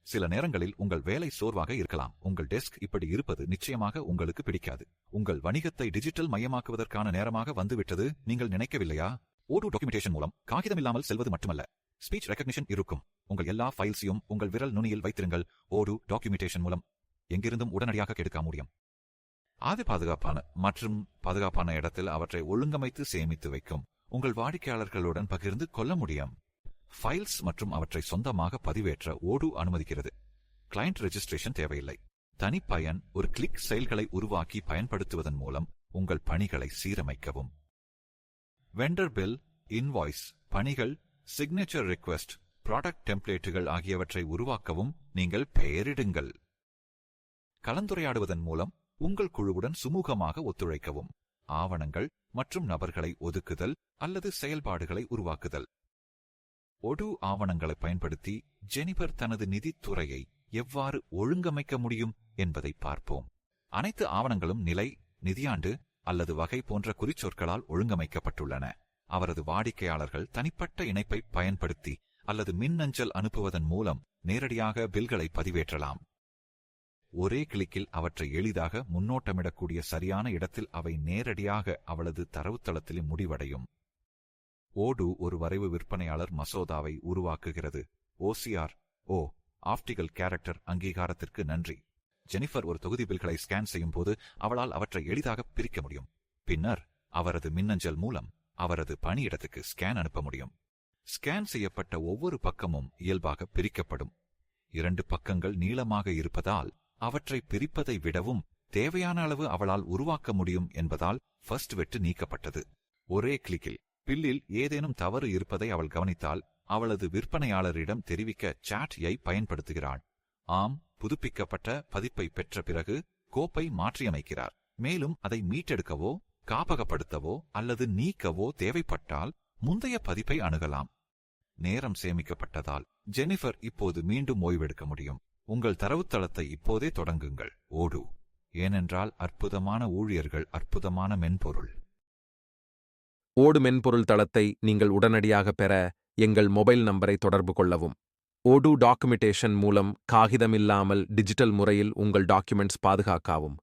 சில நேரங்களில் உங்கள் வேலை சோர்வாக இருக்கலாம். உங்கள் டெஸ்க் இப்படி இருப்பது நிச்சயமாக உங்களுக்கு பிடிக்காது. உங்கள் வணிகத்தை டிஜிட்டல் மயமாக்குவதற்கான நேரமாக வந்துவிட்டது நீங்கள் நினைக்கவில்லையா? ஓடு டாக்குமெண்டேஷன் மூலம் காகிதமில்லாமல் செல்வது மட்டுமல்ல, ஸ்பீச் ரெகக்னிஷன் இருக்கும். உங்கள் எல்லா ஃபைல்ஸையும் உங்கள் விரல் நுனியில் வைத்திருங்கள். ஓடு டாக்குமெண்டேஷன் மூலம் எங்கிருந்தும் உடனடியாக கெடுக்க முடியும். அது பாதுகாப்பான இடத்தில் அவற்றை ஒழுங்கமைத்து சேமித்து வைக்கும். உங்கள் வாடிக்கையாளர்களுடன் பகிர்ந்து கொள்ள முடியும். ஃபைல்ஸ் மற்றும் அவற்றை சொந்தமாக பதிவேற்ற ஓடு அனுமதிக்கிறது. கிளையண்ட் ரெஜிஸ்ட்ரேஷன் தேவையில்லை. தனிப்பயன் ஒரு கிளிக் செயல்களை உருவாக்கி பயன்படுத்துவதன் மூலம் உங்கள் பணிகளை சீரமைக்கவும். வெண்டர் பில், இன்வாய்ஸ், பணிகள், சிக்னேச்சர் ரிக்வெஸ்ட், ப்ராடக்ட் டெம்ப்ளேட்டுகள் ஆகியவற்றை உருவாக்கவும் நீங்கள் பெயரிடுங்கள். கலந்துரையாடுவதன் மூலம் உங்கள் குழுவுடன் சுமூகமாக ஒத்துழைக்கவும். ஆவணங்கள் மற்றும் நபர்களை ஒதுக்குதல் அல்லது செயல்பாடுகளை உருவாக்குதல். ஒடு ஆவணங்களை பயன்படுத்தி ஜெனிபர் தனது நிதித்துறையை எவ்வாறு ஒழுங்கமைக்க முடியும் என்பதை பார்ப்போம். அனைத்து ஆவணங்களும் நிலை, நிதியாண்டு அல்லது வகை போன்ற குறிச்சொற்களால் ஒழுங்கமைக்கப்பட்டுள்ளன. அவரது வாடிக்கையாளர்கள் தனிப்பட்ட இணைப்பை பயன்படுத்தி அல்லது மின்னஞ்சல் அனுப்புவதன் மூலம் நேரடியாக பில்களை பதிவேற்றலாம். ஒரே கிளிக்கில் அவற்றை எளிதாக முன்னோட்டமிடக்கூடிய சரியான இடத்தில் அவை நேரடியாக அவளது தரவுத்தளத்தில் முடிவடையும். ஓடு ஒரு வரைவு விற்பனையாளர் மசோதாவை உருவாக்குகிறது. OCR ஆப்டிகல் கேரக்டர் அங்கீகாரத்திற்கு நன்றி. ஜெனிபர் ஒரு தொகுதி பில்களை ஸ்கேன் செய்யும் போது அவளால் அவற்றை எளிதாக பிரிக்க முடியும். பின்னர் அவரது மின்னஞ்சல் மூலம் அவரது பணியிடத்துக்கு ஸ்கேன் அனுப்ப முடியும். ஸ்கேன் செய்யப்பட்ட ஒவ்வொரு பக்கமும் இயல்பாக பிரிக்கப்படும். 2 பக்கங்கள் நீளமாக இருப்பதால் அவற்றை பிரிப்பதை விடவும் தேவையான அளவு அவளால் உருவாக்க முடியும் என்பதால் ஃபர்ஸ்ட் வெட்டு நீக்கப்பட்டது. ஒரே கிளிக்கில் பில்லில் ஏதேனும் தவறு இருப்பதை அவள் கவனித்தால் அவளது விற்பனையாளரிடம் தெரிவிக்க சாட்-ஐ பயன்படுத்துகிறாள். ஆம், புதுப்பிக்கப்பட்ட பதிப்பை பெற்ற பிறகு கோப்பை மாற்றியமைக்கிறார். மேலும் அதை மீட்டெடுக்கவோ காப்பகப்படுத்தவோ அல்லது நீக்கவோ தேவைப்பட்டால் முந்தைய பதிப்பை அணுகலாம். நேரம் சேமிக்கப்பட்டதால் ஜெனிபர் இப்போது மீண்டும் ஓய்வெடுக்க முடியும். உங்கள் தரவுத்தளத்தை இப்போதே தொடங்குங்கள். ஓடு, ஏனென்றால் அற்புதமான ஊழியர்கள் அற்புதமான மென்பொருள். ஓடு மென்பொருள் தளத்தை நீங்கள் உடனடியாக பெற எங்கள் மொபைல் நம்பரை தொடர்பு கொள்ளவும். ஓடு டாக்குமெண்டேஷன் மூலம் காகிதமில்லாமல் டிஜிட்டல் முறையில் உங்கள் டாக்குமெண்ட்ஸ் பாதுகாக்கவும்.